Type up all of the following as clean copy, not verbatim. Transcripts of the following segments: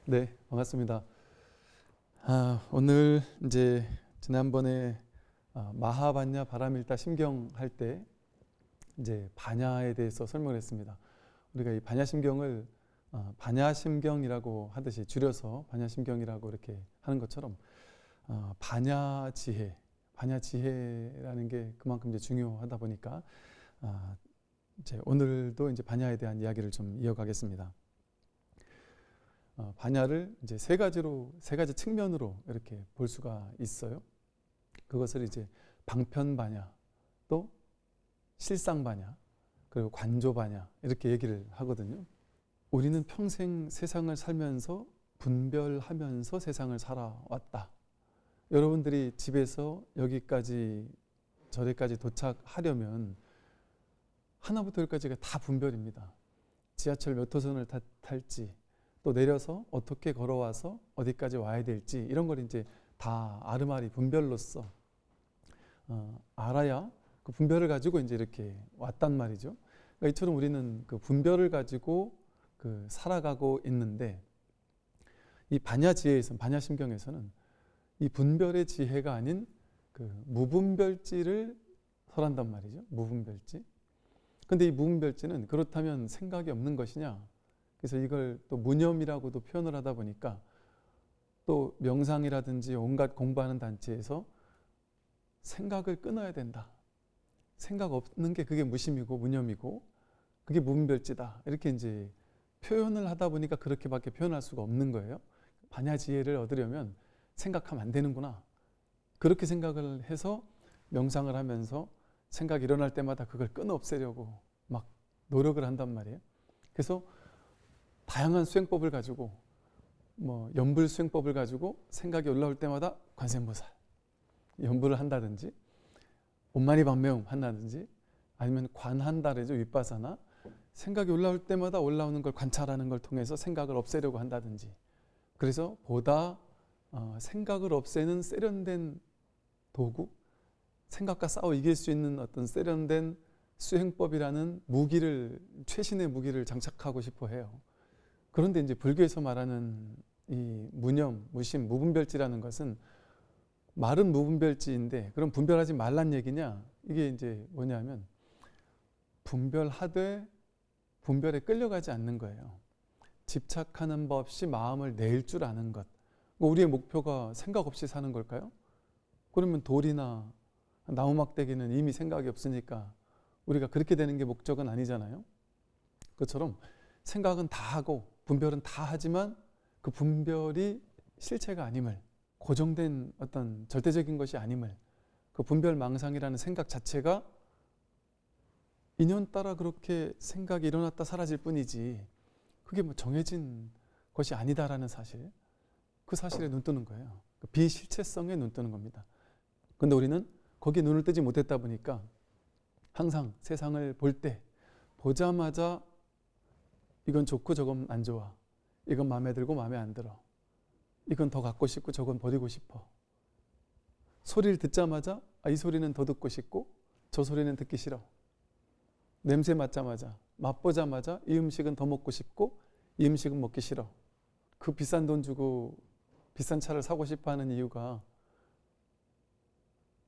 네, 반갑습니다. 오늘 이제 지난번에 마하반야 바라밀타 심경 할 때 이제 반야에 대해서 설명을 했습니다. 우리가 이 반야심경을 반야심경이라고 하듯이 줄여서 반야심경이라고 이렇게 하는 것처럼 반야지혜라는 게 그만큼 이제 중요하다 보니까 이제 오늘도 이제 반야에 대한 이야기를 좀 이어가겠습니다. 반야를 이제 세 가지 측면으로 이렇게 볼 수가 있어요. 그것을 이제 방편반야, 또 실상반야, 그리고 관조반야 이렇게 얘기를 하거든요. 우리는 평생 세상을 살면서 분별하면서 세상을 살아왔다. 여러분들이 집에서 여기까지 저기까지 도착하려면 하나부터 열까지가 다 분별입니다. 지하철 몇 호선을 탈지, 또 내려서 어떻게 걸어와서 어디까지 와야 될지 이런 걸 이제 다 아르마리 분별로서 알아야 그 분별을 가지고 이제 이렇게 왔단 말이죠. 그러니까 이처럼 우리는 그 분별을 가지고 살아가고 있는데, 이 반야지혜에서는, 반야심경에서는 이 분별의 지혜가 아닌 그 무분별지를 설한단 말이죠. 무분별지. 근데 이 무분별지는 그렇다면 생각이 없는 것이냐? 그래서 이걸 또 무념이라고도 표현을 하다 보니까, 또 명상이라든지 온갖 공부하는 단체에서 생각을 끊어야 된다. 생각 없는 게 그게 무심이고 무념이고 그게 무분별지다. 이렇게 이제 표현을 하다 보니까 그렇게밖에 표현할 수가 없는 거예요. 반야지혜를 얻으려면 생각하면 안 되는구나. 그렇게 생각을 해서 명상을 하면서 생각이 일어날 때마다 그걸 끊어 없애려고 막 노력을 한단 말이에요. 그래서 다양한 수행법을 가지고, 연불 수행법을 가지고 생각이 올라올 때마다 관세음보살 연불을 한다든지, 옴마니밤매움 한다든지, 아니면 관한다래죠. 윗바사나. 생각이 올라올 때마다 올라오는 걸 관찰하는 걸 통해서 생각을 없애려고 한다든지. 그래서 보다 생각을 없애는 세련된 도구, 생각과 싸워 이길 수 있는 어떤 세련된 수행법이라는 최신의 무기를 장착하고 싶어 해요. 그런데 이제 불교에서 말하는 이 무념, 무심, 무분별지라는 것은 말은 무분별지인데, 그럼 분별하지 말란 얘기냐? 이게 이제 뭐냐면, 분별하되 분별에 끌려가지 않는 거예요. 집착하는 법 없이 마음을 낼 줄 아는 것. 우리의 목표가 생각 없이 사는 걸까요? 그러면 돌이나 나무막대기는 이미 생각이 없으니까 우리가 그렇게 되는 게 목적은 아니잖아요. 그것처럼 생각은 다 하고 분별은 다 하지만 그 분별이 실체가 아님을, 고정된 어떤 절대적인 것이 아님을, 그 분별망상이라는 생각 자체가 인연 따라 그렇게 생각이 일어났다 사라질 뿐이지, 그게 정해진 것이 아니다라는 사실, 그 사실에 눈 뜨는 거예요. 그 비실체성에 눈 뜨는 겁니다. 근데 우리는 거기에 눈을 뜨지 못했다 보니까 항상 세상을 볼 때 보자마자 이건 좋고 저건 안 좋아, 이건 마음에 들고 마음에 안 들어, 이건 더 갖고 싶고 저건 버리고 싶어. 소리를 듣자마자 이 소리는 더 듣고 싶고 저 소리는 듣기 싫어. 냄새 맡자마자, 맛보자마자 이 음식은 더 먹고 싶고 이 음식은 먹기 싫어. 그 비싼 돈 주고 비싼 차를 사고 싶어 하는 이유가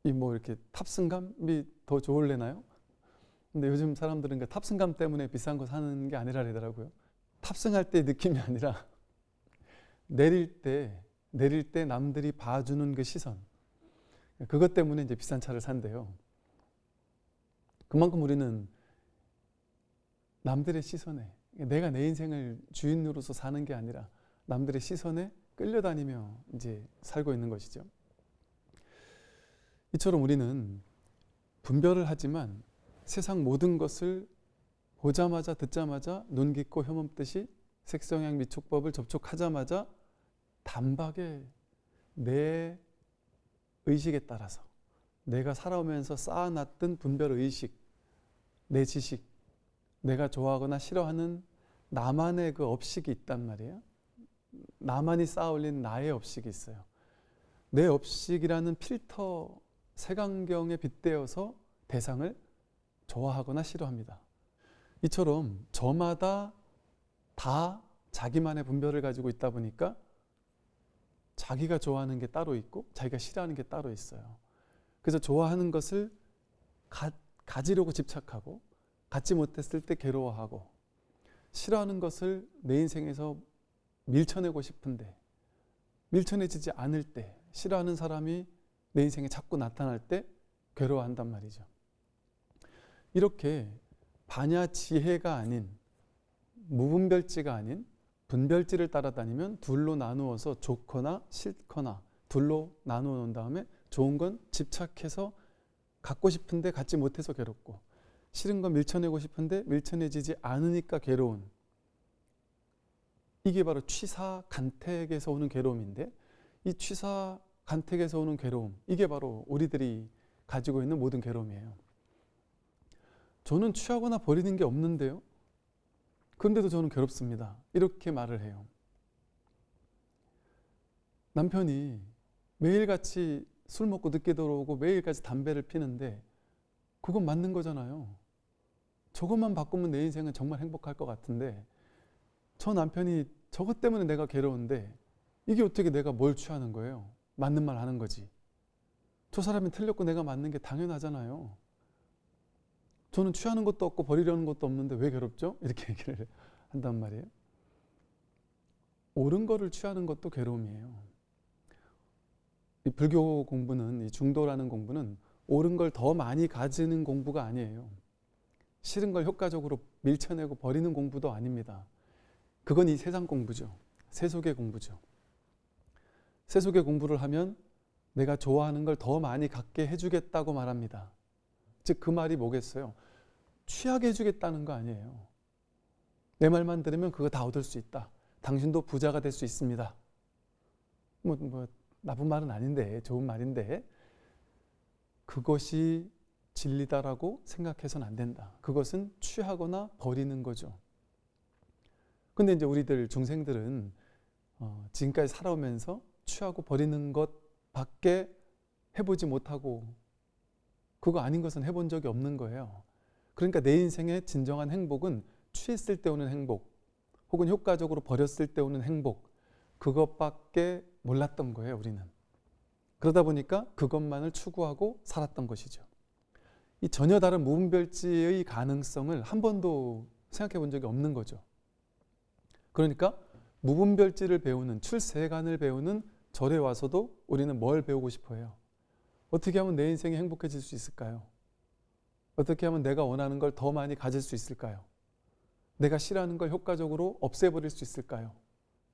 이렇게 탑승감이 더 좋을래나요? 근데 요즘 사람들은 그 탑승감 때문에 비싼 거 사는 게 아니라더라고요. 탑승할 때 느낌이 아니라 내릴 때 남들이 봐주는 그 시선, 그것 때문에 이제 비싼 차를 산대요. 그만큼 우리는 남들의 시선에, 내가 내 인생을 주인으로서 사는 게 아니라 남들의 시선에 끌려다니며 이제 살고 있는 것이죠. 이처럼 우리는 분별을 하지만 세상 모든 것을 보자마자 듣자마자 눈 깊고 혐없듯이 색성향 미촉법을 접촉하자마자 단박에 내 의식에 따라서, 내가 살아오면서 쌓아놨던 분별의식, 내 지식, 내가 좋아하거나 싫어하는 나만의 그 업식이 있단 말이에요. 나만이 쌓아올린 나의 업식이 있어요. 내 업식이라는 필터 색안경에 빗대어서 대상을 좋아하거나 싫어합니다. 이처럼 저마다 다 자기만의 분별을 가지고 있다 보니까 자기가 좋아하는 게 따로 있고 자기가 싫어하는 게 따로 있어요. 그래서 좋아하는 것을 가지려고 집착하고 갖지 못했을 때 괴로워하고, 싫어하는 것을 내 인생에서 밀쳐내고 싶은데 밀쳐내지지 않을 때, 싫어하는 사람이 내 인생에 자꾸 나타날 때 괴로워한단 말이죠. 이렇게 반야지혜가 아닌, 무분별지가 아닌 분별지를 따라다니면 둘로 나누어서 좋거나 싫거나 둘로 나누어 놓은 다음에, 좋은 건 집착해서 갖고 싶은데 갖지 못해서 괴롭고, 싫은 건 밀쳐내고 싶은데 밀쳐내지지 않으니까 괴로운, 이게 바로 취사간택에서 오는 괴로움인데, 이 취사간택에서 오는 괴로움, 이게 바로 우리들이 가지고 있는 모든 괴로움이에요. 저는 취하거나 버리는 게 없는데요, 그런데도 저는 괴롭습니다, 이렇게 말을 해요. 남편이 매일같이 술 먹고 늦게 들어오고 매일같이 담배를 피는데 그건 맞는 거잖아요. 저것만 바꾸면 내 인생은 정말 행복할 것 같은데, 저 남편이 저것 때문에 내가 괴로운데 이게 어떻게 내가 뭘 취하는 거예요? 맞는 말 하는 거지. 저 사람이 틀렸고 내가 맞는 게 당연하잖아요. 저는 취하는 것도 없고 버리려는 것도 없는데 왜 괴롭죠? 이렇게 얘기를 한단 말이에요. 옳은 거를 취하는 것도 괴로움이에요. 이 불교 공부는, 이 중도라는 공부는 옳은 걸 더 많이 가지는 공부가 아니에요. 싫은 걸 효과적으로 밀쳐내고 버리는 공부도 아닙니다. 그건 이 세상 공부죠. 세속의 공부죠. 세속의 공부를 하면 내가 좋아하는 걸 더 많이 갖게 해주겠다고 말합니다. 즉 그 말이 뭐겠어요? 취하게 해주겠다는 거 아니에요. 내 말만 들으면 그거 다 얻을 수 있다. 당신도 부자가 될 수 있습니다. 뭐 나쁜 말은 아닌데, 좋은 말인데, 그것이 진리다라고 생각해서는 안 된다. 그것은 취하거나 버리는 거죠. 근데 이제 우리들 중생들은 지금까지 살아오면서 취하고 버리는 것밖에 해보지 못하고, 그거 아닌 것은 해본 적이 없는 거예요. 그러니까 내 인생의 진정한 행복은 취했을 때 오는 행복, 혹은 효과적으로 버렸을 때 오는 행복, 그것밖에 몰랐던 거예요, 우리는. 그러다 보니까 그것만을 추구하고 살았던 것이죠. 이 전혀 다른 무분별지의 가능성을 한 번도 생각해 본 적이 없는 거죠. 그러니까 무분별지를 배우는, 출세간을 배우는 절에 와서도 우리는 뭘 배우고 싶어 해요? 어떻게 하면 내 인생이 행복해질 수 있을까요? 어떻게 하면 내가 원하는 걸 더 많이 가질 수 있을까요? 내가 싫어하는 걸 효과적으로 없애버릴 수 있을까요?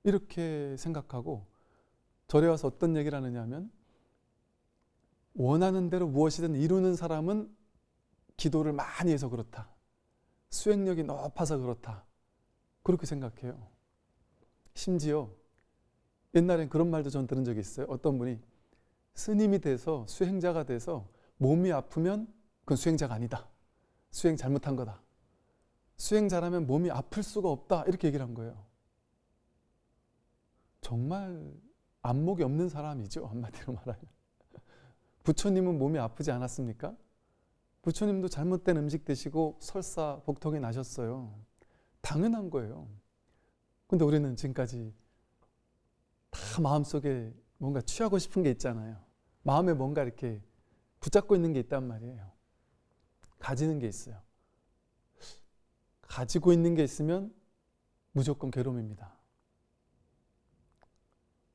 이렇게 생각하고 절에 와서 어떤 얘기를 하느냐 하면, 원하는 대로 무엇이든 이루는 사람은 기도를 많이 해서 그렇다. 수행력이 높아서 그렇다. 그렇게 생각해요. 심지어 옛날엔 그런 말도 전 들은 적이 있어요. 어떤 분이 스님이 돼서, 수행자가 돼서 몸이 아프면 그건 수행자가 아니다. 수행 잘못한 거다. 수행 잘하면 몸이 아플 수가 없다. 이렇게 얘기를 한 거예요. 정말 안목이 없는 사람이죠, 한마디로 말하면. 부처님은 몸이 아프지 않았습니까? 부처님도 잘못된 음식 드시고 설사 복통이 나셨어요. 당연한 거예요. 근데 우리는 지금까지 다 마음속에 뭔가 취하고 싶은 게 있잖아요. 마음에 뭔가 이렇게 붙잡고 있는 게 있단 말이에요. 가지는 게 있어요. 가지고 있는 게 있으면 무조건 괴로움입니다.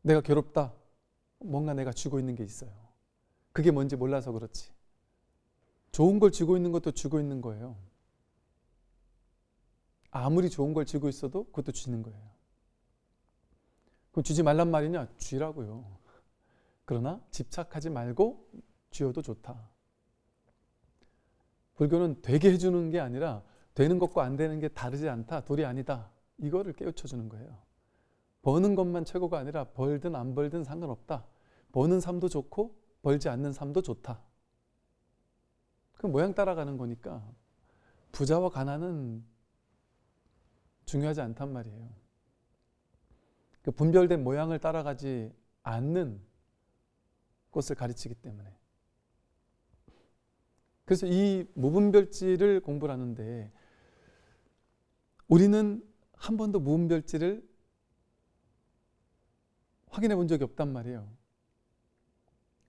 내가 괴롭다. 뭔가 내가 쥐고 있는 게 있어요. 그게 뭔지 몰라서 그렇지. 좋은 걸 쥐고 있는 것도 쥐고 있는 거예요. 아무리 좋은 걸 쥐고 있어도 그것도 쥐는 거예요. 그럼 쥐지 말란 말이냐? 쥐라고요. 그러나 집착하지 말고 쥐어도 좋다. 불교는 되게 해주는 게 아니라 되는 것과 안 되는 게 다르지 않다, 둘이 아니다, 이거를 깨우쳐주는 거예요. 버는 것만 최고가 아니라 벌든 안 벌든 상관없다. 버는 삶도 좋고 벌지 않는 삶도 좋다. 그 모양 따라가는 거니까 부자와 가난은 중요하지 않단 말이에요. 그 분별된 모양을 따라가지 않는 것을 가르치기 때문에. 그래서 이 무분별지를 공부를 하는데, 우리는 한 번도 무분별지를 확인해 본 적이 없단 말이에요.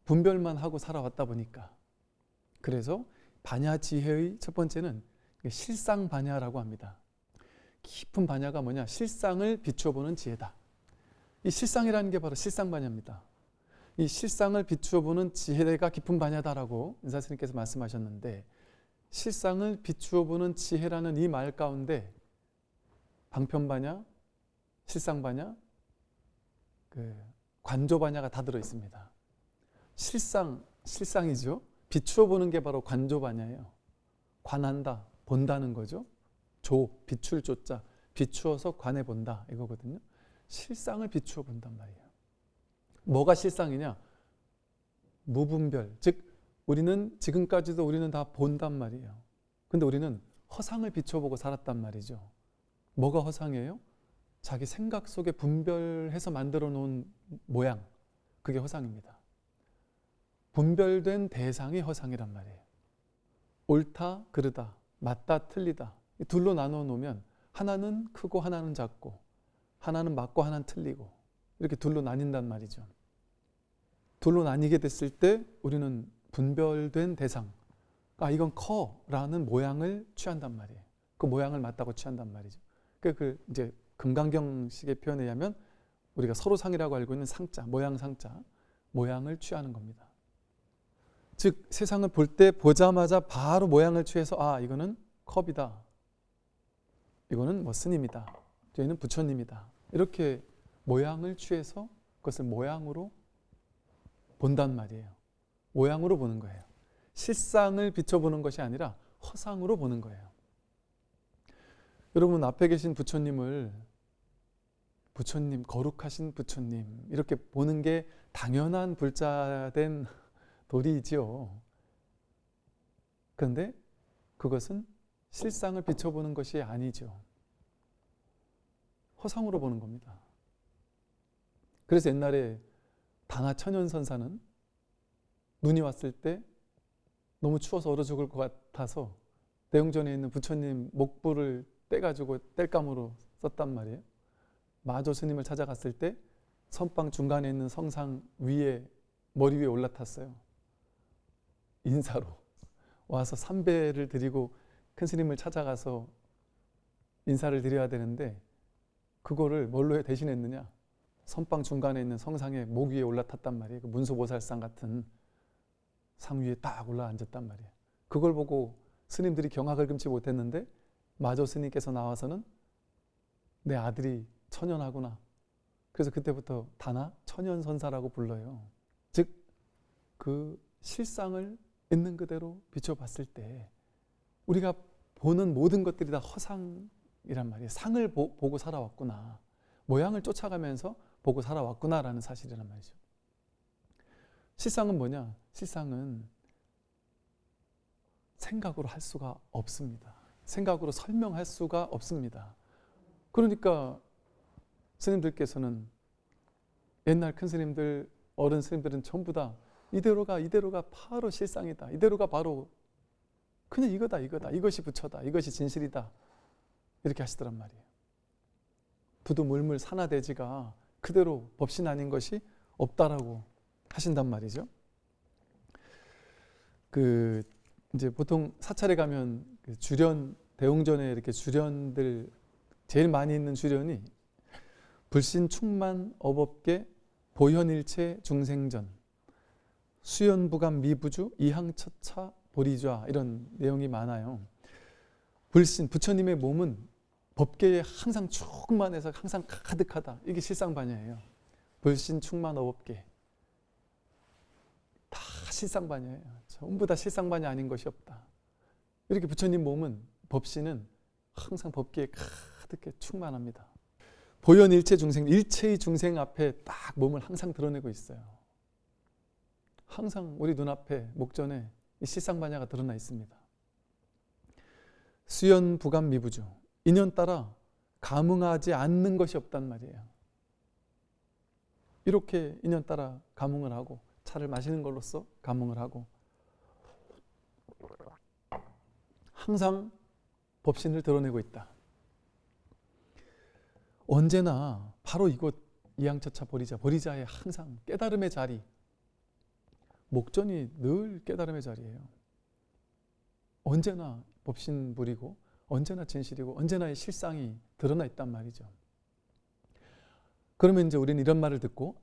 분별만 하고 살아왔다 보니까. 그래서 반야지혜의 첫 번째는 실상반야라고 합니다. 깊은 반야가 뭐냐? 실상을 비추어보는 지혜다. 이 실상이라는 게 바로 실상반야입니다. 이 실상을 비추어보는 지혜가 깊은 반야다라고 은사 스님께서 말씀하셨는데, 실상을 비추어보는 지혜라는 이 말 가운데 방편반야, 실상반야, 관조반야가 다 들어 있습니다. 실상이죠. 비추어보는 게 바로 관조반야예요. 관한다, 본다는 거죠. 비출 조자, 비추어서 관해본다 이거거든요. 실상을 비추어 본단 말이에요. 뭐가 실상이냐? 무분별, 즉 우리는 지금까지도 우리는 다 본단 말이에요. 근데 우리는 허상을 비춰보고 살았단 말이죠. 뭐가 허상이에요? 자기 생각 속에 분별해서 만들어 놓은 모양, 그게 허상입니다. 분별된 대상이 허상이란 말이에요. 옳다, 그르다, 맞다, 틀리다, 이 둘로 나눠 놓으면 하나는 크고 하나는 작고, 하나는 맞고 하나는 틀리고, 이렇게 둘로 나뉜단 말이죠. 둘로 나뉘게 됐을 때 우리는 분별된 대상, 이건 커라는 모양을 취한단 말이에요. 그 모양을 맞다고 취한단 말이죠. 이제 금강경식의 표현에 의하면 우리가 서로상이라고 알고 있는 상자, 모양 상자, 모양을 취하는 겁니다. 즉 세상을 볼 때 보자마자 바로 모양을 취해서 이거는 컵이다, 이거는 뭐 스님이다, 저희는 부처님이다, 이렇게 모양을 취해서 그것을 모양으로 본단 말이에요. 모양으로 보는 거예요. 실상을 비춰보는 것이 아니라 허상으로 보는 거예요. 여러분 앞에 계신 부처님을 부처님, 거룩하신 부처님 이렇게 보는 게 당연한 불자된 도리이지요. 그런데 그것은 실상을 비춰보는 것이 아니죠. 허상으로 보는 겁니다. 그래서 옛날에 단하천연선사는 눈이 왔을 때 너무 추워서 얼어 죽을 것 같아서 대웅전에 있는 부처님 목불을 떼가지고 땔감으로 썼단 말이에요. 마조 스님을 찾아갔을 때 선방 중간에 있는 성상 위에, 머리 위에 올라탔어요. 인사로 와서 삼배를 드리고 큰 스님을 찾아가서 인사를 드려야 되는데 그거를 뭘로 대신했느냐? 선방 중간에 있는 성상에 목 위에 올라탔단 말이에요. 그 문수보살상 같은 상 위에 딱 올라앉았단 말이에요. 그걸 보고 스님들이 경악을 금치 못했는데 마조 스님께서 나와서는 내 아들이 천연하구나. 그래서 그때부터 단하 천연선사라고 불러요. 즉 그 실상을 있는 그대로 비춰봤을 때 우리가 보는 모든 것들이 다 허상이란 말이에요. 상을 보고 살아왔구나, 모양을 쫓아가면서 보고 살아왔구나라는 사실이란 말이죠. 실상은 뭐냐? 실상은 생각으로 할 수가 없습니다. 생각으로 설명할 수가 없습니다. 그러니까 스님들께서는, 옛날 큰 스님들, 어른 스님들은 전부 다 이대로가 바로 실상이다, 이대로가 바로 그냥 이거다, 이것이 부처다, 이것이 진실이다, 이렇게 하시더란 말이에요. 두두물물 산하대지가 그대로 법신 아닌 것이 없다라고 하신단 말이죠. 이제 보통 사찰에 가면 주련, 대웅전에 이렇게 주련들 제일 많이 있는 주련이 불신 충만 업업계 보현일체 중생전 수연부감 미부주 이항처차 보리좌, 이런 내용이 많아요. 불신, 부처님의 몸은 법계에 항상 충만해서 항상 가득하다, 이게 실상반야예요. 불신 충만 업업계 다 실상반야예요. 전부 다 실상반야 아닌 것이 없다. 이렇게 부처님 몸은, 법신은 항상 법계에 가득해 충만합니다. 보현일체 중생, 일체의 중생 앞에 딱 몸을 항상 드러내고 있어요. 항상 우리 눈앞에, 목전에 이 실상반야가 드러나 있습니다. 수연부감 미부주, 인연 따라 감응하지 않는 것이 없단 말이에요. 이렇게 인연 따라 감응을 하고, 차를 마시는 걸로써 감응을 하고, 항상 법신을 드러내고 있다. 언제나 바로 이양처차 보리자, 보리자의 항상 깨달음의 자리, 목전이 늘 깨달음의 자리예요. 언제나 법신불이고 언제나 진실이고 언제나 실상이 드러나 있단 말이죠. 그러면 이제 우리는 이런 말을 듣고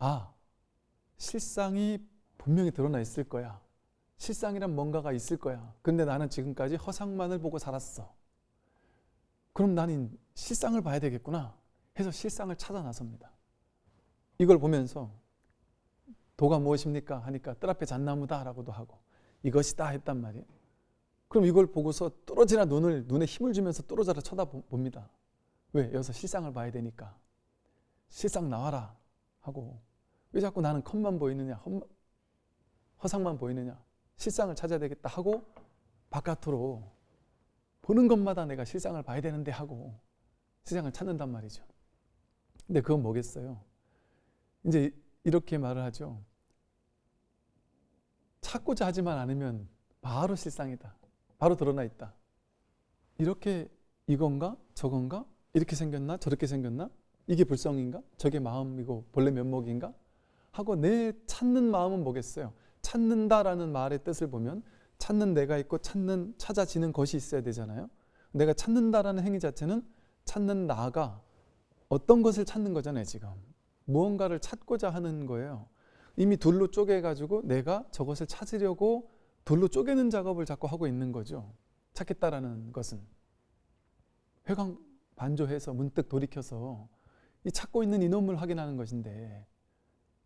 실상이 분명히 드러나 있을 거야. 실상이란 뭔가가 있을 거야. 그런데 나는 지금까지 허상만을 보고 살았어. 그럼 나는 실상을 봐야 되겠구나 해서 실상을 찾아 나섭니다. 이걸 보면서 도가 무엇입니까? 하니까 뜰 앞에 잣나무다 라고도 하고 이것이다 했단 말이에요. 그럼 이걸 보고서 뚫어지나 눈에 힘을 주면서 뚫어져라 쳐다봅니다. 왜? 여기서 실상을 봐야 되니까. 실상 나와라 하고 왜 자꾸 나는 컵만 보이느냐, 허상만 보이느냐, 실상을 찾아야 되겠다 하고 바깥으로 보는 것마다 내가 실상을 봐야 되는데 하고 실상을 찾는단 말이죠. 근데 그건 뭐겠어요? 이제 이렇게 말을 하죠. 찾고자 하지만 않으면 바로 실상이다. 바로 드러나 있다. 이렇게 이건가? 저건가? 이렇게 생겼나? 저렇게 생겼나? 이게 불성인가? 저게 마음이고 본래 면목인가? 하고 내 찾는 마음은 뭐겠어요? 찾는다라는 말의 뜻을 보면 찾는 내가 있고 찾아지는 것이 있어야 되잖아요. 내가 찾는다라는 행위 자체는 찾는 나가 어떤 것을 찾는 거잖아요. 지금 무언가를 찾고자 하는 거예요. 이미 둘로 쪼개가지고 내가 저것을 찾으려고 둘로 쪼개는 작업을 자꾸 하고 있는 거죠. 찾겠다라는 것은 회광 반조해서 문득 돌이켜서 이 찾고 있는 이놈을 확인하는 것인데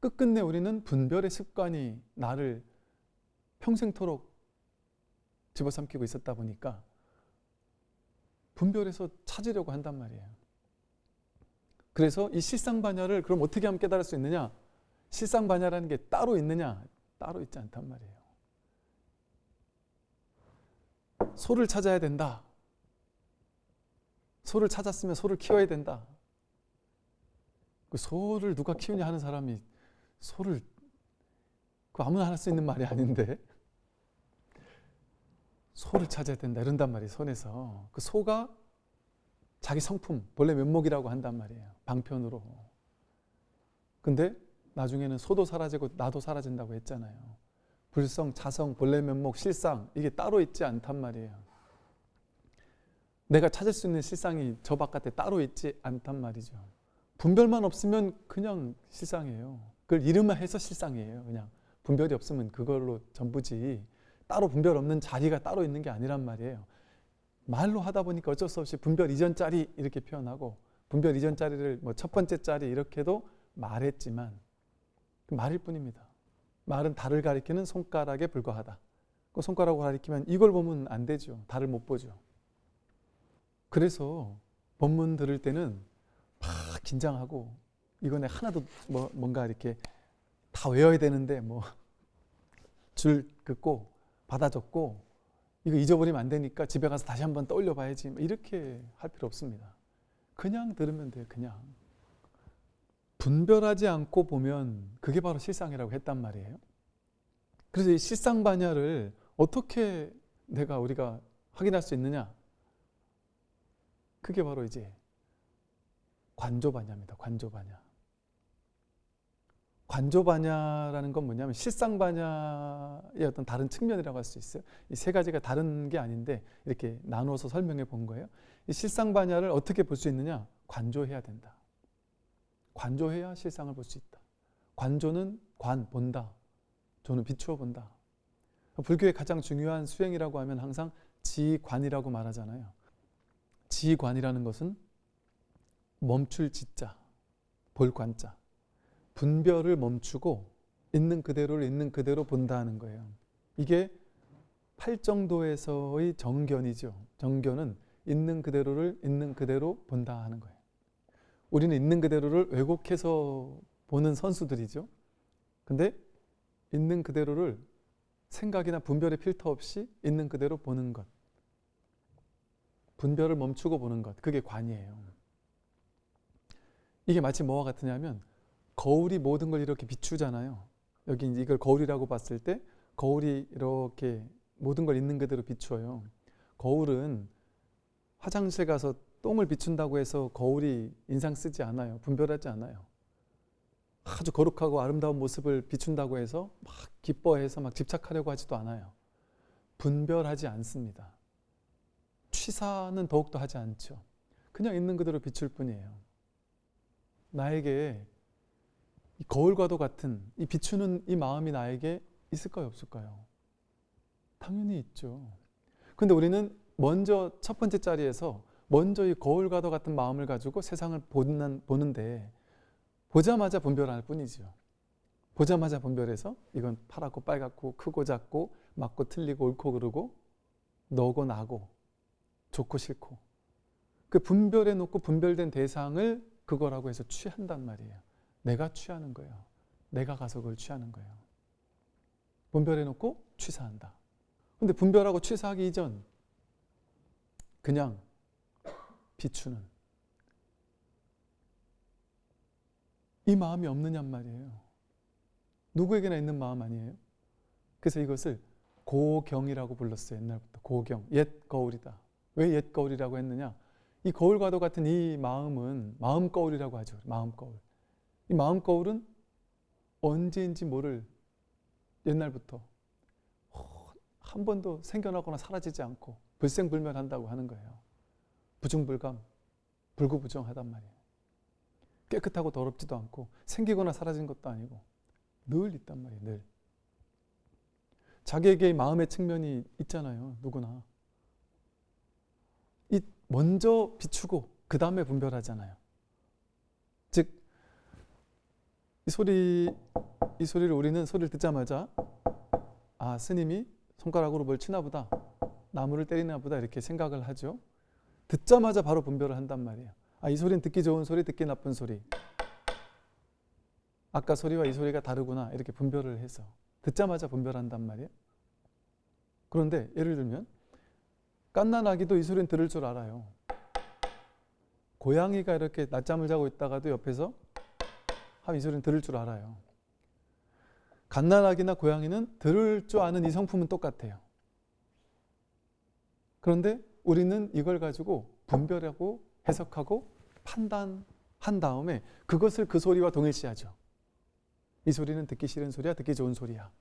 끝끝내 우리는 분별의 습관이 나를 평생토록 집어삼키고 있었다 보니까 분별해서 찾으려고 한단 말이에요. 그래서 이 실상반야를 그럼 어떻게 하면 깨달을 수 있느냐? 실상반야라는 게 따로 있느냐? 따로 있지 않단 말이에요. 소를 찾아야 된다. 소를 찾았으면 소를 키워야 된다. 그 소를 누가 키우냐 하는 사람이 소를 그 아무나 할 수 있는 말이 아닌데 소를 찾아야 된다 이런단 말이에요. 손에서 그 소가 자기 성품 본래 면목이라고 한단 말이에요. 방편으로. 근데 나중에는 소도 사라지고 나도 사라진다고 했잖아요. 불성, 자성, 본래 면목, 실상 이게 따로 있지 않단 말이에요. 내가 찾을 수 있는 실상이 저 바깥에 따로 있지 않단 말이죠. 분별만 없으면 그냥 실상이에요. 그걸 이름만 해서 실상이에요. 그냥 분별이 없으면 그걸로 전부지 따로 분별 없는 자리가 따로 있는 게 아니란 말이에요. 말로 하다 보니까 어쩔 수 없이 분별 이전 자리 이렇게 표현하고 분별 이전 자리를 뭐 첫 번째 자리 이렇게도 말했지만 그 말일 뿐입니다. 말은 달을 가리키는 손가락에 불과하다. 그 손가락으로 가리키면 이걸 보면 안 되죠. 달을 못 보죠. 그래서 법문 들을 때는 막 긴장하고 이거는 하나도 뭔가 이렇게 다 외워야 되는데 뭐 줄 긋고 받아 적고 이거 잊어버리면 안 되니까 집에 가서 다시 한번 떠올려 봐야지 이렇게 할 필요 없습니다. 그냥 들으면 돼요. 그냥 분별하지 않고 보면 그게 바로 실상이라고 했단 말이에요. 그래서 이 실상반야를 어떻게 우리가 확인할 수 있느냐? 그게 바로 이제 관조반야입니다. 관조반야. 관조반야라는 건 뭐냐면 실상반야의 어떤 다른 측면이라고 할 수 있어요. 이 세 가지가 다른 게 아닌데 이렇게 나누어서 설명해 본 거예요. 이 실상반야를 어떻게 볼 수 있느냐? 관조해야 된다. 관조해야 실상을 볼 수 있다. 관조는 본다. 조는 비추어 본다. 불교의 가장 중요한 수행이라고 하면 항상 지관이라고 말하잖아요. 지관이라는 것은 멈출 지자, 볼 관자. 분별을 멈추고 있는 그대로를 있는 그대로 본다 하는 거예요. 이게 팔정도에서의 정견이죠. 정견은 있는 그대로를 있는 그대로 본다 하는 거예요. 우리는 있는 그대로를 왜곡해서 보는 선수들이죠. 근데 있는 그대로를 생각이나 분별의 필터 없이 있는 그대로 보는 것. 분별을 멈추고 보는 것. 그게 관이에요. 이게 마치 뭐와 같으냐면 거울이 모든 걸 이렇게 비추잖아요. 여기 이걸 거울이라고 봤을 때 거울이 이렇게 모든 걸 있는 그대로 비추어요. 거울은 화장실 가서 똥을 비춘다고 해서 거울이 인상 쓰지 않아요. 분별하지 않아요. 아주 거룩하고 아름다운 모습을 비춘다고 해서 막 기뻐해서 막 집착하려고 하지도 않아요. 분별하지 않습니다. 취사는 더욱더 하지 않죠. 그냥 있는 그대로 비출 뿐이에요. 나에게 이 거울과도 같은 이 비추는 이 마음이 나에게 있을까요, 없을까요? 당연히 있죠. 근데 우리는 먼저 첫 번째 자리에서 먼저 이 거울과도 같은 마음을 가지고 세상을 보는데 보자마자 분별할 뿐이죠. 보자마자 분별해서 이건 파랗고 빨갛고 크고 작고 맞고 틀리고 옳고 그르고 너고 나고 좋고 싫고 그 분별해 놓고 분별된 대상을 그거라고 해서 취한단 말이에요. 내가 취하는 거예요. 내가 가서 그걸 취하는 거예요. 분별해 놓고 취사한다. 근데 분별하고 취사하기 이전 그냥 비추는 이 마음이 없느냔 말이에요. 누구에게나 있는 마음 아니에요? 그래서 이것을 고경이라고 불렀어요. 옛날부터 고경, 옛 거울이다. 왜 옛 거울이라고 했느냐? 이 거울과도 같은 이 마음은 마음 거울이라고 하죠. 마음 거울. 이 마음 거울은 언제인지 모를 옛날부터 한 번도 생겨나거나 사라지지 않고 불생불멸한다고 하는 거예요. 부중불감, 불구부정하단 말이에요. 깨끗하고 더럽지도 않고 생기거나 사라진 것도 아니고 늘 있단 말이에요. 늘. 자기에게 마음의 측면이 있잖아요. 누구나. 이 먼저 비추고 그 다음에 분별하잖아요. 즉 이 소리를 우리는 소리를 듣자마자 아, 스님이 손가락으로 뭘 치나 보다, 나무를 때리나 보다 이렇게 생각을 하죠. 듣자마자 바로 분별을 한단 말이에요. 아, 이 소리는 듣기 좋은 소리, 듣기 나쁜 소리. 아까 소리와 이 소리가 다르구나 이렇게 분별을 해서 듣자마자 분별한단 말이에요. 그런데 예를 들면 갓난 아기도 이 소리는 들을 줄 알아요. 고양이가 이렇게 낮잠을 자고 있다가도 옆에서 이 소리는 들을 줄 알아요. 갓난아기나 고양이는 들을 줄 아는 이 성품은 똑같아요. 그런데 우리는 이걸 가지고 분별하고 해석하고 판단한 다음에 그것을 그 소리와 동일시하죠. 이 소리는 듣기 싫은 소리야, 듣기 좋은 소리야.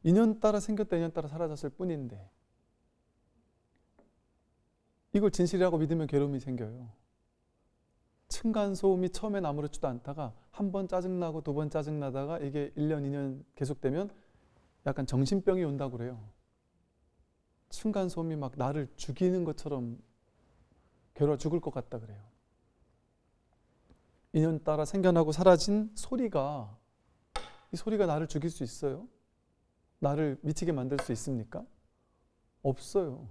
인연 따라 생겼다, 인연 따라 사라졌을 뿐인데 이걸 진실이라고 믿으면 괴로움이 생겨요. 층간소음이 처음엔 아무렇지도 않다가 한 번 짜증나고 두 번 짜증나다가 이게 1년, 2년 계속되면 약간 정신병이 온다고 그래요. 층간소음이 막 나를 죽이는 것처럼 괴로워 죽을 것 같다 그래요. 인연 따라 생겨나고 사라진 소리가, 이 소리가 나를 죽일 수 있어요? 나를 미치게 만들 수 있습니까? 없어요.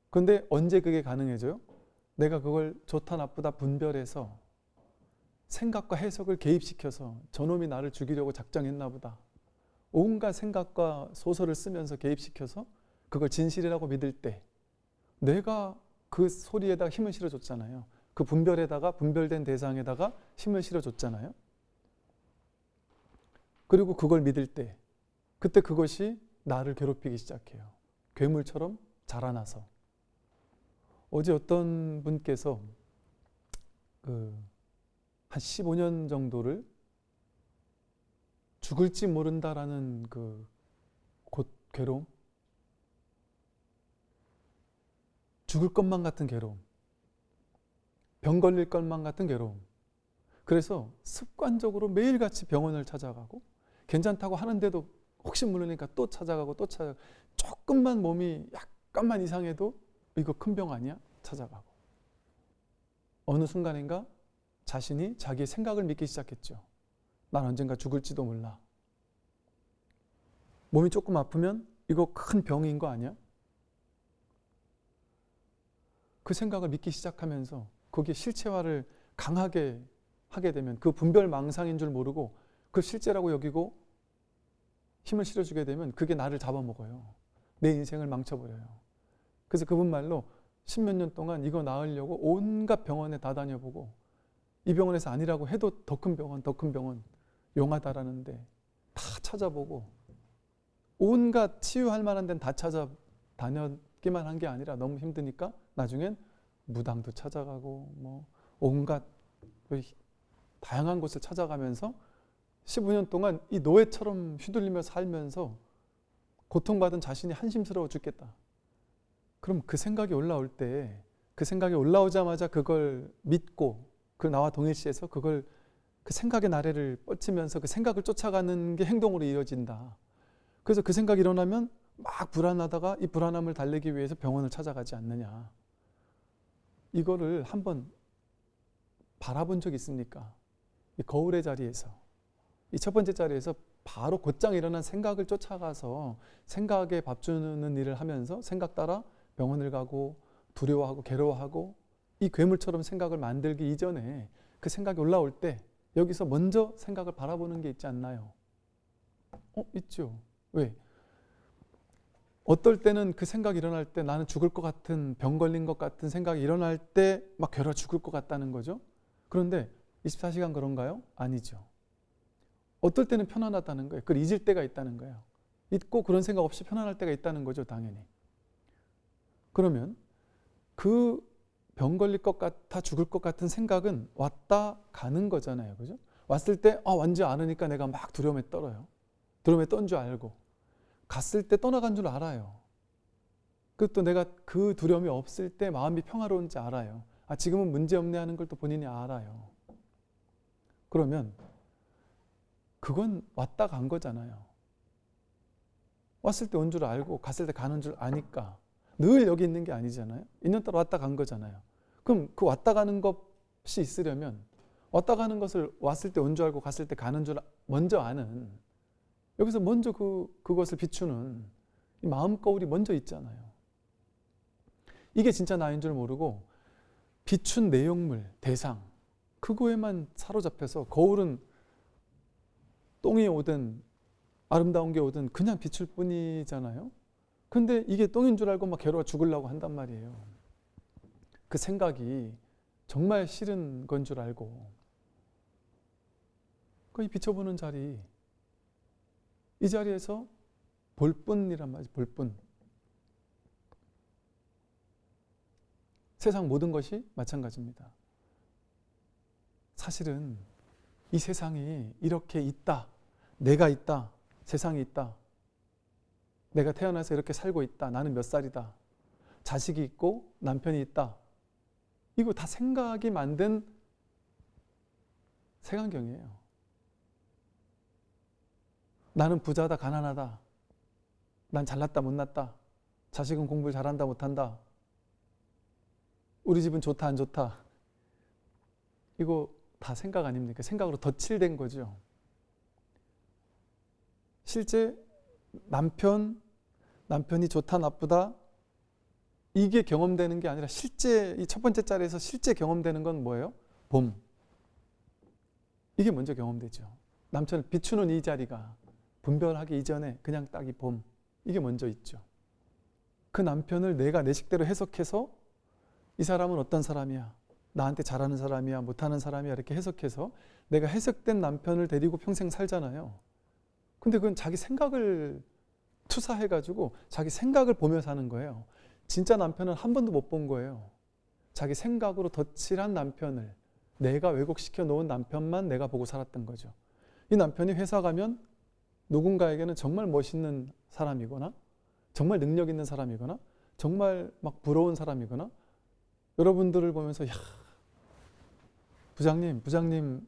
그런데 언제 그게 가능해져요? 내가 그걸 좋다 나쁘다 분별해서 생각과 해석을 개입시켜서 저놈이 나를 죽이려고 작정했나 보다. 온갖 생각과 소설을 쓰면서 개입시켜서 그걸 진실이라고 믿을 때 내가 그 소리에다가 힘을 실어줬잖아요. 그 분별에다가 분별된 대상에다가 힘을 실어줬잖아요. 그리고 그걸 믿을 때 그때 그것이 나를 괴롭히기 시작해요. 괴물처럼 자라나서. 어제 어떤 분께서 한 15년 정도를 죽을지 모른다라는 그 괴로움, 죽을 것만 같은 괴로움, 병 걸릴 것만 같은 괴로움. 그래서 습관적으로 매일같이 병원을 찾아가고 괜찮다고 하는데도 혹시 모르니까 또 찾아가고 또 찾아가고 조금만 몸이 약간만 이상해도 이거 큰 병 아니야? 찾아가고 어느 순간인가 자신이 자기의 생각을 믿기 시작했죠. 난 언젠가 죽을지도 몰라. 몸이 조금 아프면 이거 큰 병인 거 아니야? 그 생각을 믿기 시작하면서 그게 실체화를 강하게 하게 되면 그 분별망상인 줄 모르고 그걸 실제라고 여기고 힘을 실어주게 되면 그게 나를 잡아먹어요. 내 인생을 망쳐버려요. 그래서 그분 말로 10몇 년 동안 이거 나으려고 온갖 병원에 다 다녀보고 이 병원에서 아니라고 해도 더 큰 병원, 더 큰 병원, 용하다라는데 다 찾아보고 온갖 치유할 만한 데는 다 찾아다녔기만 한 게 아니라 너무 힘드니까 나중엔 무당도 찾아가고 뭐 온갖 다양한 곳을 찾아가면서 15년 동안 이 노예처럼 휘둘리며 살면서 고통받은 자신이 한심스러워 죽겠다. 그럼 그 생각이 올라올 때, 그 생각이 올라오자마자 그걸 믿고 그 나와 동일시해서 그걸 그 생각의 나래를 뻗치면서 그 생각을 쫓아가는 게 행동으로 이어진다. 그래서 그 생각이 일어나면 막 불안하다가 이 불안함을 달래기 위해서 병원을 찾아가지 않느냐. 이거를 한번 바라본 적 있습니까? 이 거울의 자리에서, 이 첫 번째 자리에서 바로 곧장 일어난 생각을 쫓아가서 생각에 밥 주는 일을 하면서 생각 따라 병원을 가고 두려워하고 괴로워하고 이 괴물처럼 생각을 만들기 이전에 그 생각이 올라올 때 여기서 먼저 생각을 바라보는 게 있지 않나요? 있죠. 왜? 어떨 때는 그 생각이 일어날 때 나는 죽을 것 같은, 병 걸린 것 같은 생각이 일어날 때 막 괴로워 죽을 것 같다는 거죠. 그런데 24시간 그런가요? 아니죠. 어떨 때는 편안하다는 거예요. 그걸 잊을 때가 있다는 거예요. 잊고 그런 생각 없이 편안할 때가 있다는 거죠, 당연히. 그러면 그 병 걸릴 것 같아 죽을 것 같은 생각은 왔다 가는 거잖아요. 그죠? 왔을 때 완지 않으니까 내가 막 두려움에 떨어요. 두려움에 떤 줄 알고 갔을 때 떠나간 줄 알아요. 그리고 또 내가 그 두려움이 없을 때 마음이 평화로운지 알아요. 지금은 문제없네 하는 걸 또 본인이 알아요. 그러면 그건 왔다 간 거잖아요. 왔을 때 온 줄 알고 갔을 때 가는 줄 아니까 늘 여기 있는 게 아니잖아요. 있는 따라 왔다 간 거잖아요. 그럼 그 왔다 가는 것이 있으려면 왔다 가는 것을 왔을 때 온 줄 알고 갔을 때 가는 줄 먼저 아는, 여기서 먼저 그것을 비추는 이 마음 거울이 먼저 있잖아요. 이게 진짜 나인 줄 모르고 비춘 내용물, 대상, 그거에만 사로잡혀서 거울은 똥이 오든 아름다운 게 오든 그냥 비출 뿐이잖아요. 근데 이게 똥인 줄 알고 막 괴로워 죽으려고 한단 말이에요. 그 생각이 정말 싫은 건 줄 알고. 이 비춰보는 자리, 이 자리에서 볼 뿐이란 말이죠. 볼 뿐. 세상 모든 것이 마찬가지입니다. 사실은 이 세상이 이렇게 있다, 내가 있다, 세상이 있다, 내가 태어나서 이렇게 살고 있다, 나는 몇 살이다, 자식이 있고 남편이 있다, 이거 다 생각이 만든 색안경이에요. 나는 부자다, 가난하다, 난 잘났다, 못났다, 자식은 공부를 잘한다, 못한다, 우리 집은 좋다, 안 좋다, 이거 다 생각 아닙니까? 생각으로 덧칠된 거죠. 실제 남편이 좋다, 나쁘다, 이게 경험되는 게 아니라 실제 이 첫 번째 자리에서 실제 경험되는 건 뭐예요? 봄. 이게 먼저 경험되죠. 남편을 비추는 이 자리가 분별하기 이전에 그냥 딱 이 봄, 이게 먼저 있죠. 그 남편을 내가 내 식대로 해석해서 이 사람은 어떤 사람이야, 나한테 잘하는 사람이야, 못하는 사람이야, 이렇게 해석해서 내가 해석된 남편을 데리고 평생 살잖아요. 근데 그건 자기 생각을 투사해가지고 자기 생각을 보며 사는 거예요. 진짜 남편은 한 번도 못 본 거예요. 자기 생각으로 덧칠한 남편을, 내가 왜곡시켜 놓은 남편만 내가 보고 살았던 거죠. 이 남편이 회사 가면 누군가에게는 정말 멋있는 사람이거나 정말 능력 있는 사람이거나 정말 막 부러운 사람이거나, 여러분들을 보면서 야, 부장님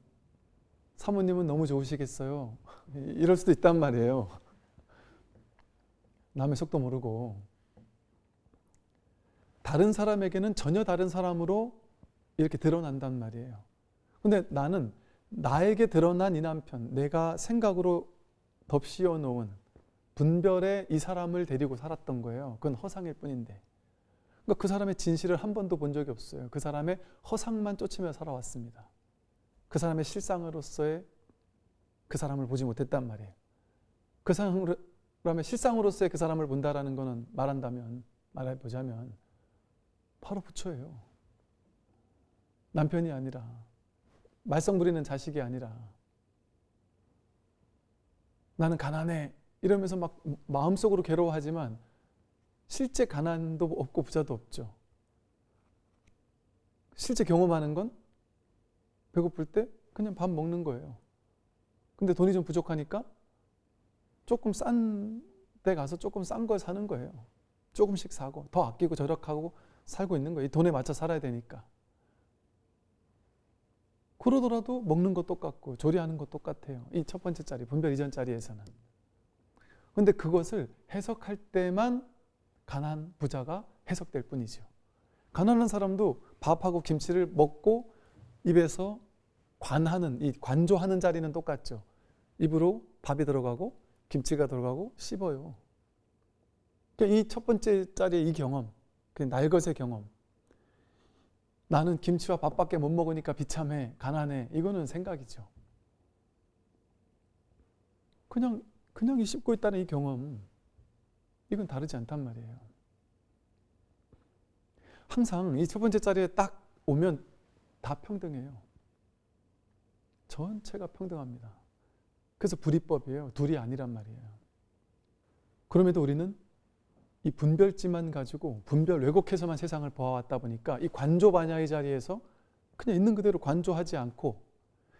사모님은 너무 좋으시겠어요, 이럴 수도 있단 말이에요. 남의 속도 모르고. 다른 사람에게는 전혀 다른 사람으로 이렇게 드러난단 말이에요. 근데 나는 나에게 드러난 이 남편, 내가 생각으로 덮씌워 놓은 분별의 이 사람을 데리고 살았던 거예요. 그건 허상일 뿐인데. 그러니까 그 사람의 진실을 한 번도 본 적이 없어요. 그 사람의 허상만 쫓으며 살아왔습니다. 그 사람의 실상으로서의 그 사람을 보지 못했단 말이에요. 그 사람의 실상으로서의 그 사람을 본다라는 거는 말해보자면 바로 부처예요. 남편이 아니라, 말썽 부리는 자식이 아니라, 나는 가난해 이러면서 막 마음속으로 괴로워하지만 실제 가난도 없고 부자도 없죠. 실제 경험하는 건 배고플 때 그냥 밥 먹는 거예요. 근데 돈이 좀 부족하니까 조금 싼 데 가서 조금 싼 걸 사는 거예요. 조금씩 사고 더 아끼고 절약하고 살고 있는 거예요. 이 돈에 맞춰 살아야 되니까. 그러더라도 먹는 거 똑같고 조리하는 거 똑같아요. 이 첫 번째 자리, 분별 이전 자리에서는. 근데 그것을 해석할 때만 가난한 부자가 해석될 뿐이죠. 가난한 사람도 밥하고 김치를 먹고 입에서 관하는, 이 관조하는 자리는 똑같죠. 입으로 밥이 들어가고 김치가 들어가고 씹어요. 그러니까 이 첫 번째 자리의 이 경험, 그 날것의 경험, 나는 김치와 밥밖에 못 먹으니까 비참해, 가난해, 이거는 생각이죠. 그냥 이 씹고 있다는 이 경험, 이건 다르지 않단 말이에요. 항상 이 첫 번째 자리에 딱 오면 다 평등해요. 전체가 평등합니다. 그래서 불이법이에요. 둘이 아니란 말이에요. 그럼에도 우리는 이 분별지만 가지고 분별 왜곡해서만 세상을 보아왔다 보니까 이 관조반야의 자리에서 그냥 있는 그대로 관조하지 않고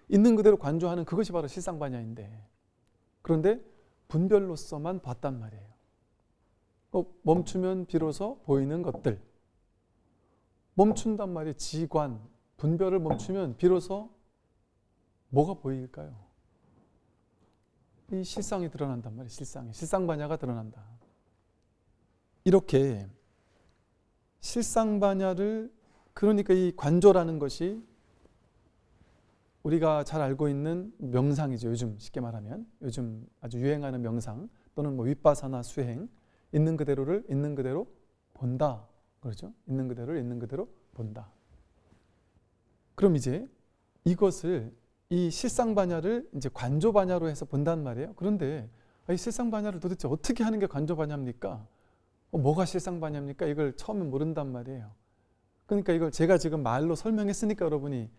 있는 그대로 관조하는 그것이 바로 실상반야인데, 그런데 분별로서만 봤단 말이에요. 멈추면 비로소 보이는 것들, 멈춘단 말이에요. 지관, 분별을 멈추면 비로소 뭐가 보일까요? 이 실상이 드러난단 말이에요. 실상반야가 드러난다. 이렇게 실상반야를, 그러니까 이 관조라는 것이 우리가 잘 알고 있는 명상이죠. 요즘 쉽게 말하면 요즘 아주 유행하는 명상 또는 뭐 윗바사나 수행, 있는 그대로를 있는 그대로 본다, 그렇죠? 있는 그대로를 있는 그대로 본다. 그럼 이제 이것을, 이 실상반야를 이제 관조반야로 해서 본단 말이에요. 그런데 이 실상반야를 도대체 어떻게 하는 게 관조반야입니까? 뭐가 실상반야입니까? 이걸 처음에 모른단 말이에요. 그러니까 이걸 제가 지금 말로 설명했으니까 여러분이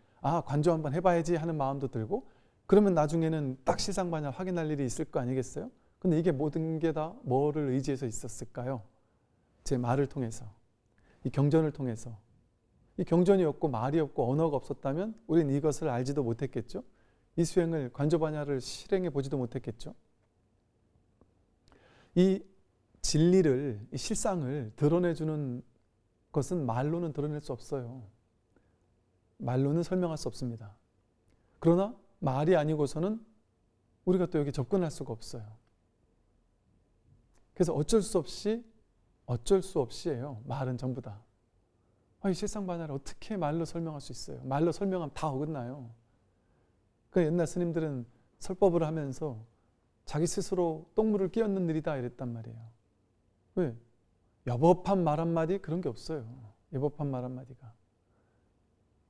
관조 한번 해봐야지 하는 마음도 들고, 그러면 나중에는 딱 실상반야 확인할 일이 있을 거 아니겠어요? 근데 이게 모든 게 다 뭐를 의지해서 있었을까요? 제 말을 통해서, 이 경전을 통해서. 이 경전이 없고 말이 없고 언어가 없었다면 우리는 이것을 알지도 못했겠죠. 이 수행을, 관조반야를 실행해 보지도 못했겠죠. 이 진리를, 이 실상을 드러내주는 것은 말로는 드러낼 수 없어요. 말로는 설명할 수 없습니다. 그러나 말이 아니고서는 우리가 또 여기 접근할 수가 없어요. 그래서 어쩔 수 없이예요. 말은 전부 다. 이 실상반야를 어떻게 말로 설명할 수 있어요? 말로 설명하면 다 어긋나요. 그 옛날 스님들은 설법을 하면서 자기 스스로 똥물을 끼얹는 일이다 이랬단 말이에요. 왜? 여법한 말 한마디 그런 게 없어요. 여법한 말 한마디가.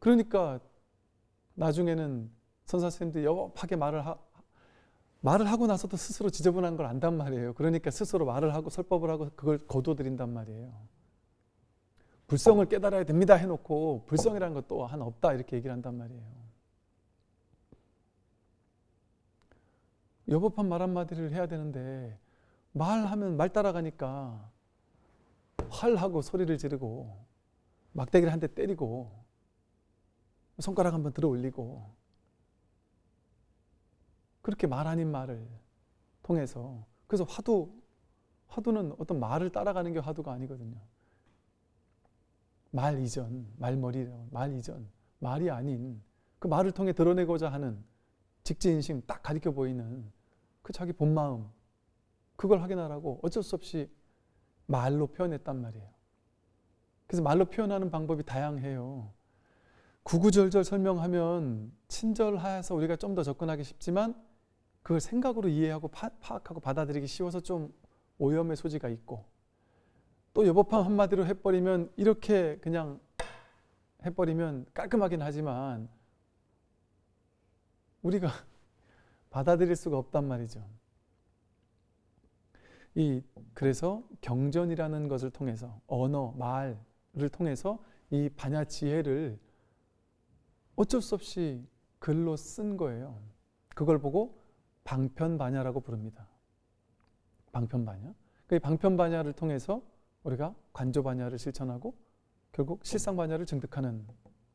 그러니까 나중에는 선사 스님들이 여법하게 말을 하고 나서도 스스로 지저분한 걸 안단 말이에요. 그러니까 스스로 말을 하고 설법을 하고 그걸 거둬들인단 말이에요. 불성을 깨달아야 됩니다 해놓고 불성이라는 것도 하나 없다 이렇게 얘기를 한단 말이에요. 여법한 말 한마디를 해야 되는데 말하면 말 따라가니까 활하고 소리를 지르고 막대기를 한 대 때리고 손가락 한번 들어 올리고, 그렇게 말 아닌 말을 통해서, 그래서 화두는 어떤 말을 따라가는 게 화두가 아니거든요. 말 이전, 말머리라고, 말 이전, 말이 아닌 그 말을 통해 드러내고자 하는 직지인심 딱 가리켜 보이는 그 자기 본마음, 그걸 확인하라고 어쩔 수 없이 말로 표현했단 말이에요. 그래서 말로 표현하는 방법이 다양해요. 구구절절 설명하면 친절해서 우리가 좀 더 접근하기 쉽지만 그걸 생각으로 이해하고 파악하고 받아들이기 쉬워서 좀 오염의 소지가 있고, 또 여법한 한마디로 해버리면, 이렇게 그냥 해버리면 깔끔하긴 하지만 우리가 받아들일 수가 없단 말이죠. 그래서 경전이라는 것을 통해서, 언어, 말을 통해서 이 반야 지혜를 어쩔 수 없이 글로 쓴 거예요. 그걸 보고 방편반야라고 부릅니다. 방편반야. 그 방편반야를 통해서 우리가 관조반야를 실천하고 결국 실상반야를 증득하는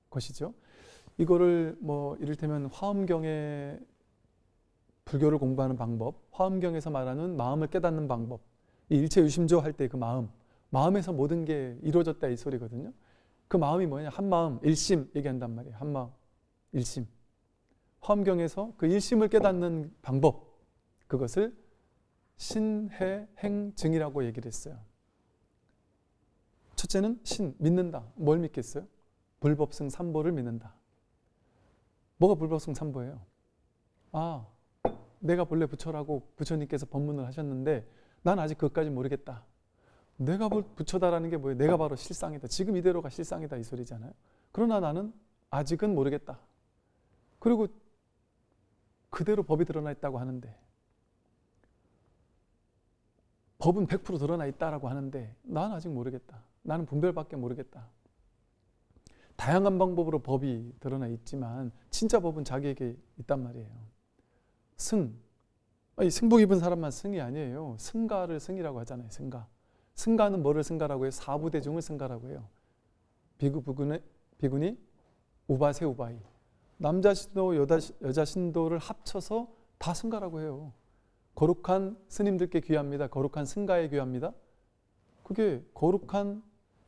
것이죠. 이거를 뭐 이를테면 화엄경에 불교를 공부하는 방법, 화엄경에서 말하는 마음을 깨닫는 방법, 이 일체유심조 할 때 그 마음에서 모든 게 이루어졌다 이 소리거든요. 그 마음이 뭐냐? 한마음, 일심 얘기한단 말이에요. 한마음, 일심. 화엄경에서 그 일심을 깨닫는 방법, 그것을 신해행증이라고 얘기를 했어요. 첫째는 신, 믿는다. 뭘 믿겠어요? 불법승 삼보를 믿는다. 뭐가 불법승 삼보예요? 아, 내가 본래 부처라고 부처님께서 법문을 하셨는데 난 아직 그것까지 모르겠다. 내가 부처다라는 게 뭐예요? 내가 바로 실상이다. 지금 이대로가 실상이다 이 소리잖아요. 그러나 나는 아직은 모르겠다. 그리고 그대로 법이 드러나 있다고 하는데, 법은 100% 드러나 있다라고 하는데 난 아직 모르겠다. 나는 분별밖에 모르겠다. 다양한 방법으로 법이 드러나 있지만 진짜 법은 자기에게 있단 말이에요. 승, 승복 입은 사람만 승이 아니에요. 승가를 승이라고 하잖아요. 승가. 승가는 뭐를 승가라고 해요? 사부대중을 승가라고 해요. 비구, 비구니, 우바세, 우바이. 남자 신도, 여자 신도를 합쳐서 다 승가라고 해요. 거룩한 스님들께 귀합니다. 거룩한 승가에 귀합니다. 그게 거룩한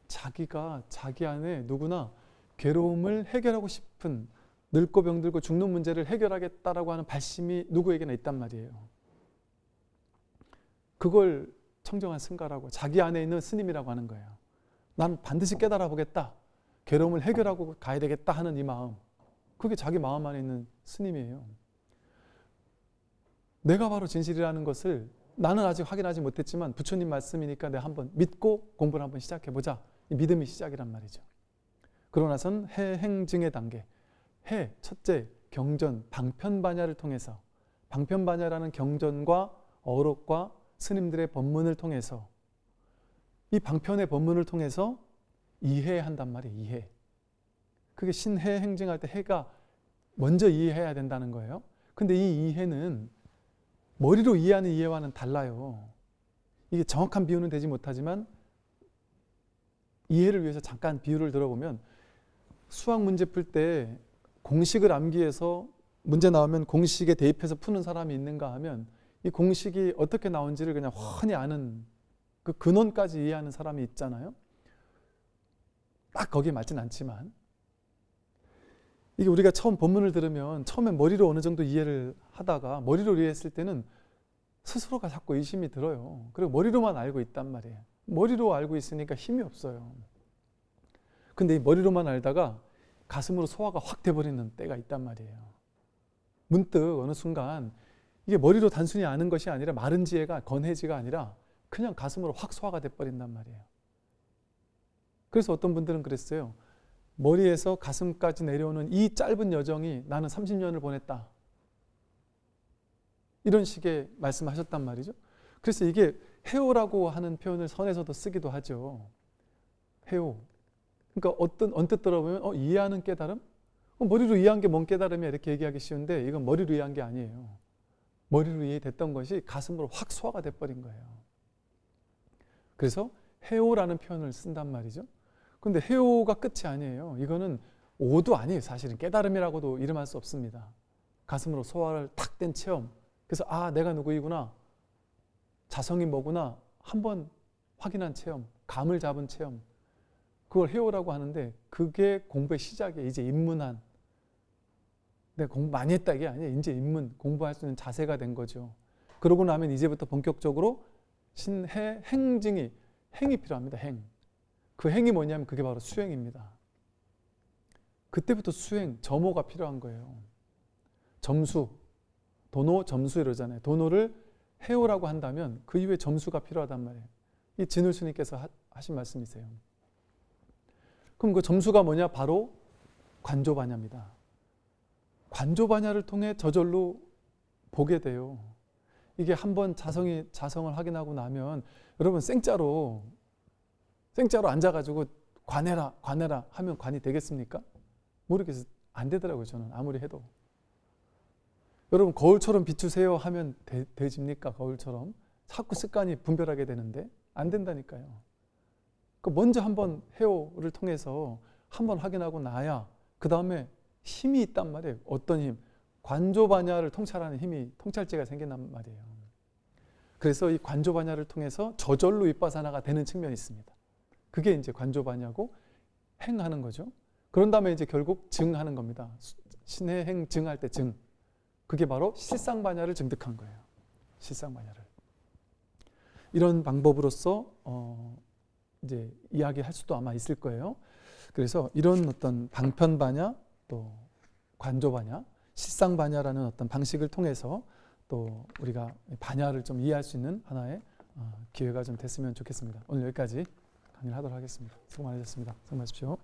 자기가 자기 안에 누구나 괴로움을 해결하고 싶은, 늙고 병들고 죽는 문제를 해결하겠다라고 하는 발심이 누구에게나 있단 말이에요. 그걸 청정한 승가라고, 자기 안에 있는 스님이라고 하는 거예요. 난 반드시 깨달아 보겠다. 괴로움을 해결하고 가야 되겠다 하는 이 마음. 그게 자기 마음 안에 있는 스님이에요. 내가 바로 진실이라는 것을 나는 아직 확인하지 못했지만 부처님 말씀이니까 내가 한번 믿고 공부를 한번 시작해보자. 이 믿음이 시작이란 말이죠. 그러고 나선 해행증의 단계. 해, 첫째, 경전, 방편반야를 통해서, 방편반야라는 경전과 어록과 스님들의 법문을 통해서, 이 방편의 법문을 통해서 이해한단 말이에요. 이해. 그게 신해 행증할 때 해가 먼저 이해해야 된다는 거예요. 근데 이 이해는 머리로 이해하는 이해와는 달라요. 이게 정확한 비유는 되지 못하지만 이해를 위해서 잠깐 비유를 들어보면, 수학 문제 풀 때 공식을 암기해서 문제 나오면 공식에 대입해서 푸는 사람이 있는가 하면 이 공식이 어떻게 나온지를 그냥 훤히 아는, 그 근원까지 이해하는 사람이 있잖아요. 딱 거기에 맞진 않지만, 이게 우리가 처음 본문을 들으면 처음에 머리로 어느 정도 이해를 하다가 머리로 이해했을 때는 스스로가 자꾸 의심이 들어요. 그리고 머리로만 알고 있단 말이에요. 머리로 알고 있으니까 힘이 없어요. 근데 이 머리로만 알다가 가슴으로 소화가 확 돼버리는 때가 있단 말이에요. 문득 어느 순간 이게 머리로 단순히 아는 것이 아니라 마른 지혜가, 건해지가 아니라 그냥 가슴으로 확 소화가 돼버린단 말이에요. 그래서 어떤 분들은 그랬어요. 머리에서 가슴까지 내려오는 이 짧은 여정이 나는 30년을 보냈다. 이런 식의 말씀하셨단 말이죠. 그래서 이게 해오라고 하는 표현을 선에서도 쓰기도 하죠. 해오. 그러니까 언뜻 들어보면 이해하는 깨달음? 머리로 이해한 게 뭔 깨달음이야 이렇게 얘기하기 쉬운데 이건 머리로 이해한 게 아니에요. 머리로 이해됐던 것이 가슴으로 확 소화가 돼버린 거예요. 그래서 해오라는 표현을 쓴단 말이죠. 근데 해오가 끝이 아니에요. 이거는 오도 아니에요. 사실은 깨달음이라고도 이름할 수 없습니다. 가슴으로 소화를 탁 된 체험. 그래서 아, 내가 누구이구나, 자성이 뭐구나 한번 확인한 체험, 감을 잡은 체험, 그걸 해오라고 하는데 그게 공부의 시작이에요. 이제 입문한, 내가 공부 많이 했다 이게 아니에요. 이제 입문, 공부할 수 있는 자세가 된 거죠. 그러고 나면 이제부터 본격적으로 신해 행증이, 행이 필요합니다. 행. 그 행이 뭐냐면 그게 바로 수행입니다. 그때부터 수행, 점호가 필요한 거예요. 점수, 도노, 점수 이러잖아요. 도노를 해오라고 한다면 그 이후에 점수가 필요하단 말이에요. 이 진울 스님께서 하신 말씀이세요. 그럼 그 점수가 뭐냐? 바로 관조반야입니다. 관조반야를 통해 저절로 보게 돼요. 이게 한번 자성을 확인하고 나면 여러분 생짜로 앉아가지고 관해라 하면 관이 되겠습니까? 모르겠어요. 안 되더라고요. 저는 아무리 해도. 여러분 거울처럼 비추세요 하면 되집니까? 거울처럼. 자꾸 습관이 분별하게 되는데 안 된다니까요. 먼저 한번 해오를 통해서 한번 확인하고 나야 그 다음에 힘이 있단 말이에요. 어떤 힘? 관조반야를 통찰하는 힘이 통찰제가 생긴단 말이에요. 그래서 이 관조반야를 통해서 저절로 윗바사나가 되는 측면이 있습니다. 그게 이제 관조반야고 행하는 거죠. 그런 다음에 이제 결국 증하는 겁니다. 신의 행 증할 때 증. 그게 바로 실상반야를 증득한 거예요. 실상반야를. 이런 방법으로서 이제 이야기할 수도 아마 있을 거예요. 그래서 이런 어떤 방편반야 또 관조반야, 실상반야라는 어떤 방식을 통해서 또 우리가 반야를 좀 이해할 수 있는 하나의 기회가 좀 됐으면 좋겠습니다. 오늘 여기까지 강의를 하도록 하겠습니다. 수고 많으셨습니다. 수고 많으십시오.